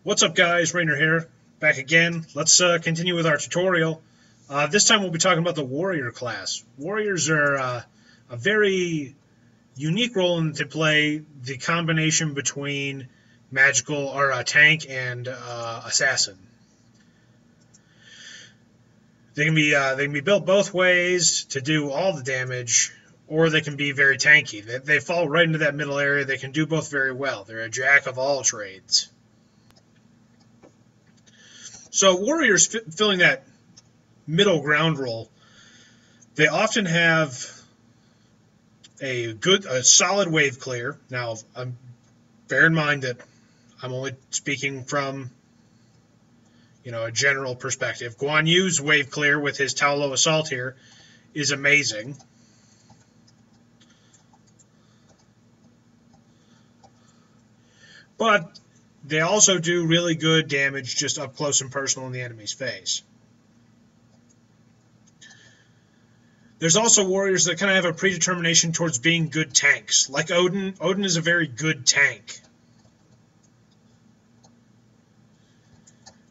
What's up, guys? Rainer here, back again. Let's continue with our tutorial. This time we'll be talking about the warrior class. Warriors are a very unique role in to play the combination between magical or tank and assassin. They can be built both ways to do all the damage, or they can be very tanky. They fall right into that middle area. They can do both very well. They're a jack of all trades. So warriors filling that middle ground role, they often have a solid wave clear. Now, bear in mind that I'm only speaking from a general perspective. Guan Yu's wave clear with his Taolo assault here is amazing. But they also do really good damage just up close and personal in the enemy's face. There's also warriors that kind of have a predetermination towards being good tanks. Like Odin. Odin is a very good tank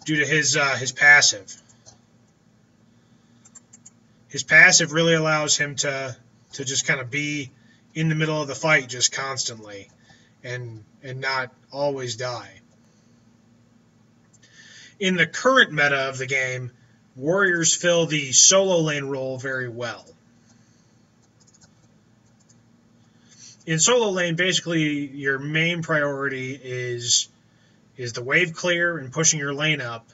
due to his passive. His passive really allows him to just kind of be in the middle of the fight just constantly and not always die. In the current meta of the game, warriors fill the solo lane role very well. In solo lane, basically, your main priority is the wave clear and pushing your lane up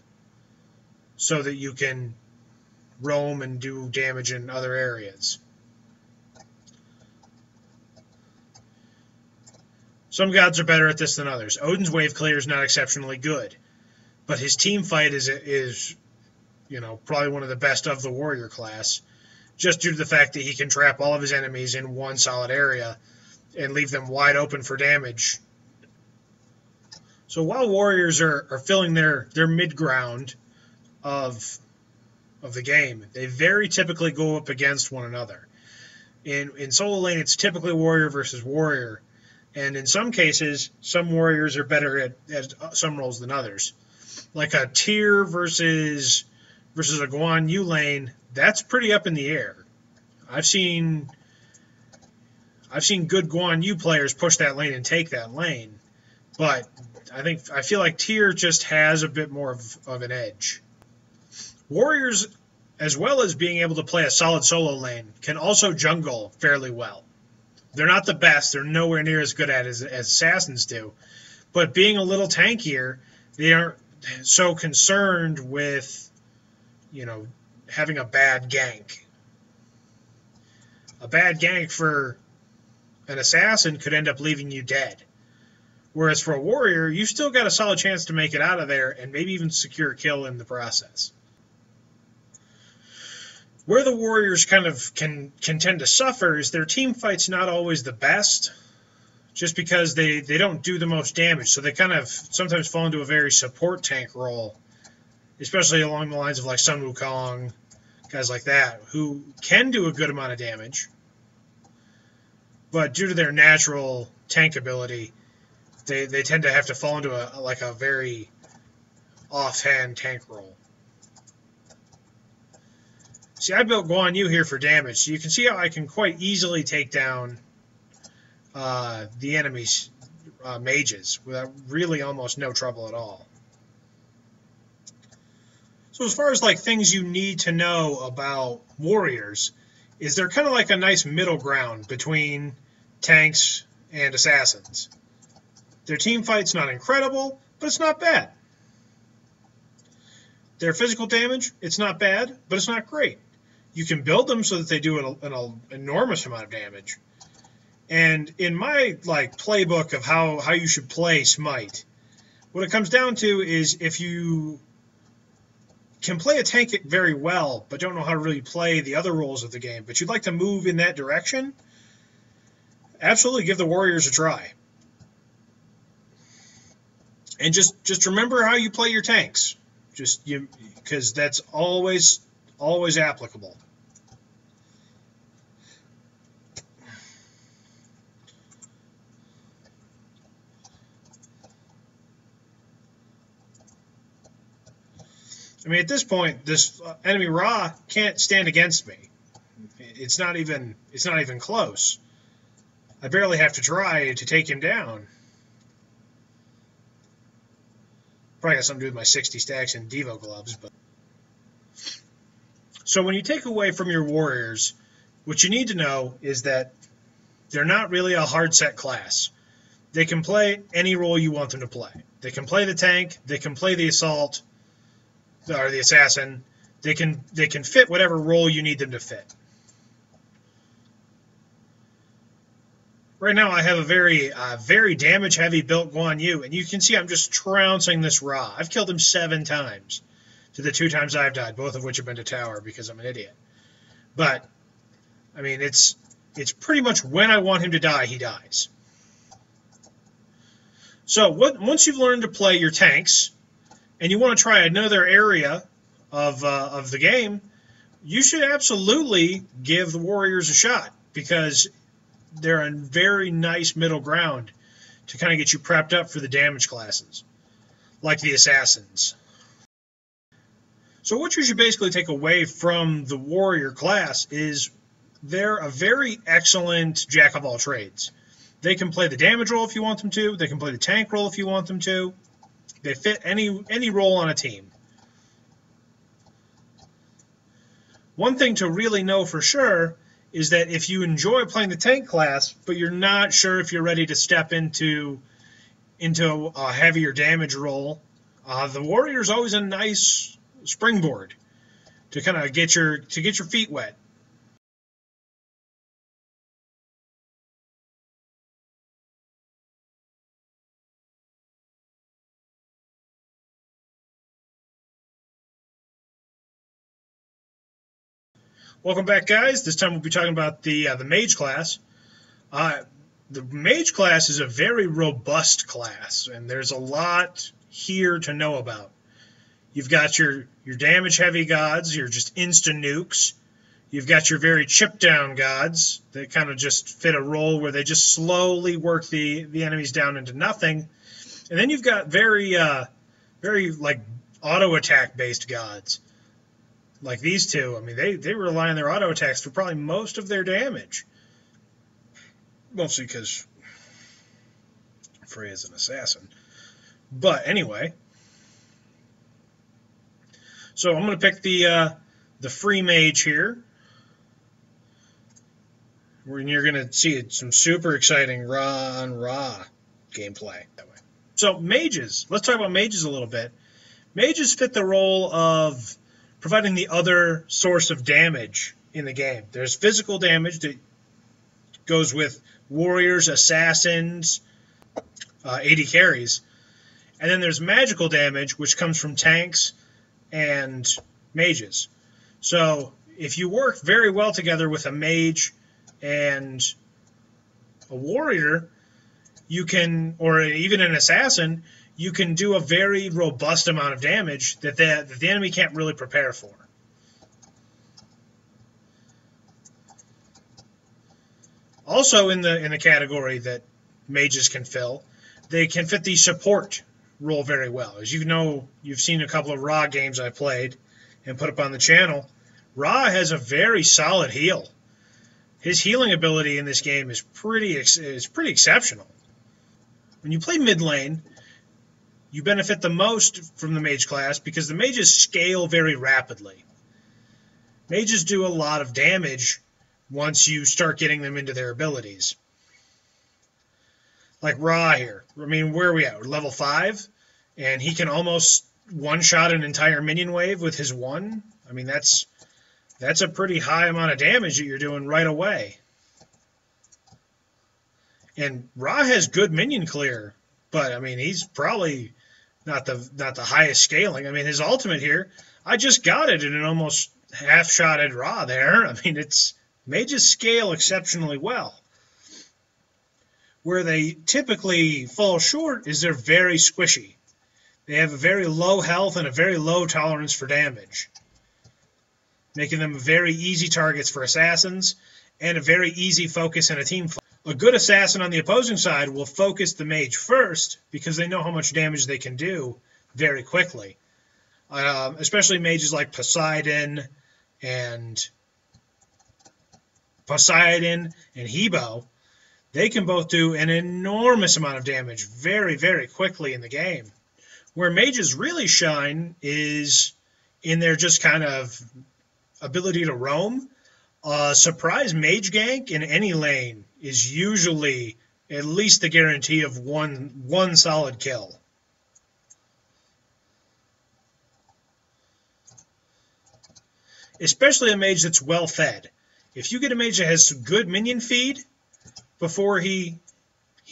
so that you can roam and do damage in other areas. Some gods are better at this than others. Odin's wave clear is not exceptionally good, but his team fight is probably one of the best of the warrior class, just due to the fact that he can trap all of his enemies in one solid area and leave them wide open for damage. So while warriors are filling their mid-ground of the game, they very typically go up against one another. In solo lane, it's typically warrior versus warrior, and in some cases, some warriors are better at some roles than others. Like a Tyr versus a Guan Yu lane, that's pretty up in the air. I've seen good Guan Yu players push that lane and take that lane, but I feel like Tyr just has a bit more of an edge. Warriors, as well as being able to play a solid solo lane, can also jungle fairly well. They're not the best. They're nowhere near as good at it as assassins do, but being a little tankier, they aren't so concerned with having a bad gank. A bad gank for an assassin could end up leaving you dead. Whereas for a warrior, you've still got a solid chance to make it out of there and maybe even secure a kill in the process. Where the warriors kind of can tend to suffer is their team fight's not always the best, just because they don't do the most damage. So they kind of sometimes fall into a very support tank role, especially along the lines of like Sun Wukong, guys like that, who can do a good amount of damage. But due to their natural tank ability, they tend to have to fall into a very offhand tank role. See, I built Guan Yu here for damage, so you can see how I can quite easily take down the enemy's mages without really almost no trouble at all. So as far as like things you need to know about warriors, is they're kind of like a nice middle ground between tanks and assassins. Their team fight's not incredible, but it's not bad. Their physical damage, it's not bad, but it's not great. You can build them so that they do an enormous amount of damage. And in my playbook of how you should play Smite, what it comes down to is if you can play a tank very well, but don't know how to really play the other roles of the game, but you'd like to move in that direction, absolutely give the warriors a try. And just remember how you play your tanks. Because that's always applicable. I mean, at this point, this enemy Ra can't stand against me. It's not even close. I barely have to try to take him down. Probably got something to do with my 60 stacks and Devo gloves. But so when you take away from your warriors, what you need to know is that they're not really a hard set class. They can play any role you want them to play. They can play the tank. They can play the assault or the assassin. They can fit whatever role you need them to fit. Right now, I have a very damage-heavy built Guan Yu, and you can see I'm just trouncing this Ra. I've killed him 7 times, to the 2 times I've died, both of which have been to tower because I'm an idiot. But, I mean, it's pretty much when I want him to die, he dies. So once you've learned to play your tanks, and you want to try another area of the game, you should absolutely give the warriors a shot, because they're a very nice middle ground to kind of get you prepped up for the damage classes, like the assassins. So what you should basically take away from the warrior class is they're a very excellent jack of all trades. They can play the damage role if you want them to. They can play the tank role if you want them to. They fit any role on a team. One thing to really know for sure is that if you enjoy playing the tank class, but you're not sure if you're ready to step into a heavier damage role, the warrior is always a nice springboard to kind of get your feet wet. Welcome back, guys. This time we'll be talking about the Mage class. The Mage class is a very robust class, and there's a lot here to know about. You've got your damage-heavy gods, your just instant nukes. You've got your very chip-down gods that kind of just fit a role where they just slowly work the enemies down into nothing. And then you've got very like auto-attack based gods. Like these two, I mean, they rely on their auto attacks for probably most of their damage. Mostly because Frey is an assassin. But anyway, so I'm going to pick the free mage here. And you're going to see some super exciting Ra on Ra gameplay that way. So mages, let's talk about mages a little bit. Mages fit the role of providing the other source of damage in the game. There's physical damage that goes with warriors, assassins, AD carries. And then there's magical damage, which comes from tanks and mages. So if you work very well together with a mage and a warrior, you can, or even an assassin, you can do a very robust amount of damage that the enemy can't really prepare for. Also in the category that mages can fill, they can fit the support role very well. As you know, you've seen a couple of Ra games I played and put up on the channel. Ra has a very solid heal. His healing ability in this game is pretty exceptional. When you play mid lane, you benefit the most from the mage class because the mages scale very rapidly. Mages do a lot of damage once you start getting them into their abilities. Like Ra here. I mean, where are we at? We're level 5, and he can almost one-shot an entire minion wave with his 1. I mean, that's a pretty high amount of damage that you're doing right away. And Ra has good minion clear, but I mean, he's probably not the highest scaling. I mean, his ultimate here, I just got it and it almost half-shotted Ra there. I mean, mages scale exceptionally well. Where they typically fall short is they're very squishy. They have a very low health and a very low tolerance for damage, making them very easy targets for assassins and a very easy focus in a team fight. A good assassin on the opposing side will focus the mage first because they know how much damage they can do very quickly. especially mages like and Poseidon and Hebo. They can both do an enormous amount of damage very, very quickly in the game. Where mages really shine is in their just kind of ability to roam. A surprise mage gank in any lane is usually at least the guarantee of one solid kill. Especially a mage that's well fed. If you get a mage that has good minion feed before he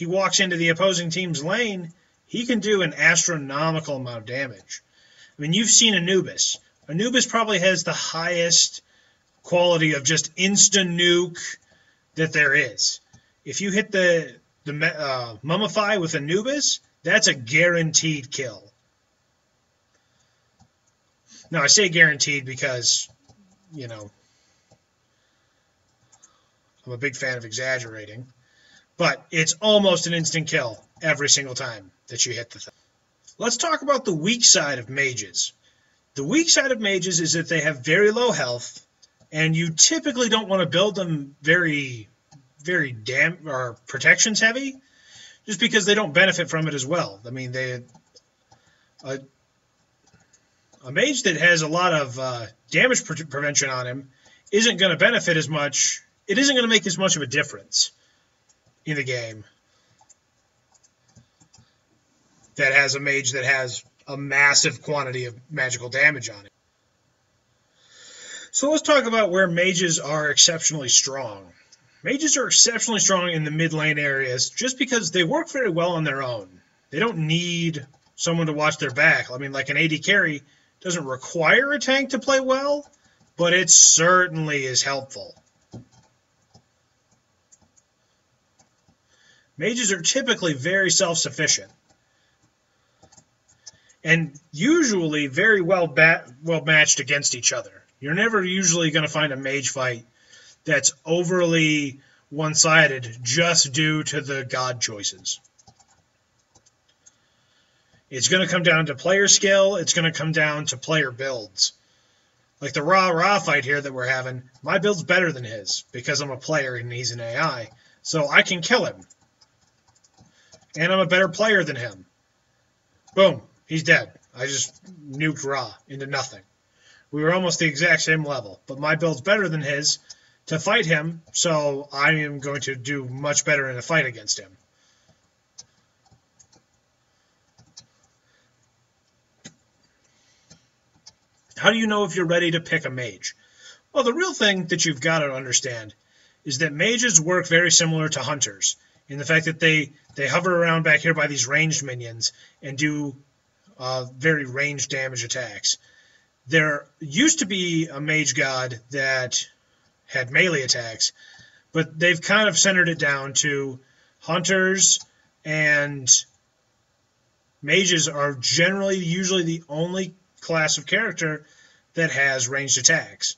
walks into the opposing team's lane, he can do an astronomical amount of damage. I mean, you've seen Anubis. Anubis probably has the highest quality of just insta-nuke that there is. If you hit the Mummify with Anubis, that's a guaranteed kill. Now, I say guaranteed because, you know, I'm a big fan of exaggerating, but it's almost an instant kill every single time that you hit the thing. Let's talk about the weak side of mages. The weak side of mages is that they have very low health, and you typically don't want to build them very protections heavy, just because they don't benefit from it as well. I mean, a mage that has a lot of damage prevention on him isn't going to benefit as much. It isn't going to make as much of a difference in the game that has a mage that has a massive quantity of magical damage on it. So let's talk about where mages are exceptionally strong. Mages are exceptionally strong in the mid lane areas just because they work very well on their own. They don't need someone to watch their back. I mean, like an AD carry doesn't require a tank to play well, but it certainly is helpful. Mages are typically very self-sufficient and usually very well matched against each other. You're never usually going to find a mage fight that's overly one-sided just due to the god choices. It's going to come down to player skill. It's going to come down to player builds. Like the Ra fight here that we're having, my build's better than his because I'm a player and he's an AI. So I can kill him. And I'm a better player than him. Boom, he's dead. I just nuked Ra into nothing. We were almost the exact same level, but my build's better than his to fight him, so I am going to do much better in a fight against him. How do you know if you're ready to pick a mage? Well, the real thing that you've got to understand is that mages work very similar to hunters in the fact that they hover around back here by these ranged minions and do very ranged damage attacks. There used to be a mage god that had melee attacks, but they've kind of centered it down to hunters, and mages are generally usually the only class of character that has ranged attacks.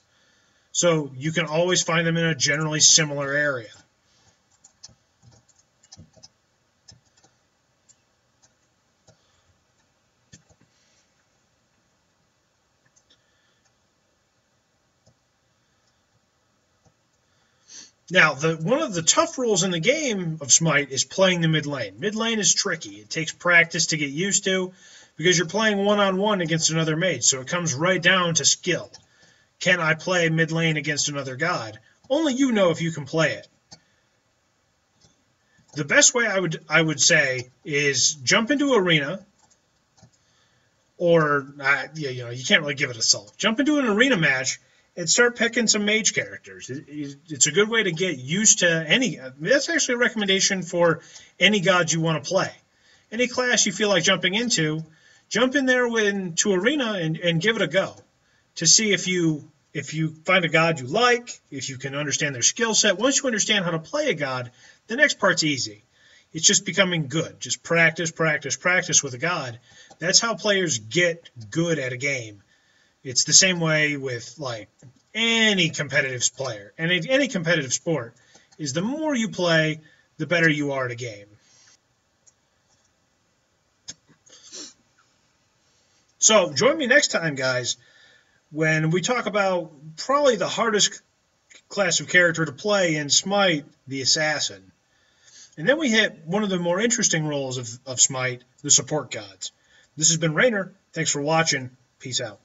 So you can always find them in a generally similar area. Now, one of the tough rules in the game of Smite is playing the mid lane. Mid lane is tricky. It takes practice to get used to because you're playing one-on-one against another mage, so it comes right down to skill. Can I play mid lane against another god? Only you know if you can play it. The best way I would say is jump into arena, or you can't really give it assault. Jump into an arena match and start picking some mage characters. It's a good way to get used to any. That's actually a recommendation for any god you want to play. Any class you feel like jumping into, jump in there to arena and give it a go to see if you find a god you like, if you can understand their skill set. Once you understand how to play a god, the next part's easy. It's just becoming good. Just practice with a god. That's how players get good at a game. It's the same way with like any competitive player and any competitive sport is the more you play, the better you are at a game. So join me next time, guys, when we talk about probably the hardest class of character to play in Smite, the Assassin. And then we hit one of the more interesting roles of Smite, the Support Gods. This has been Rainer. Thanks for watching. Peace out.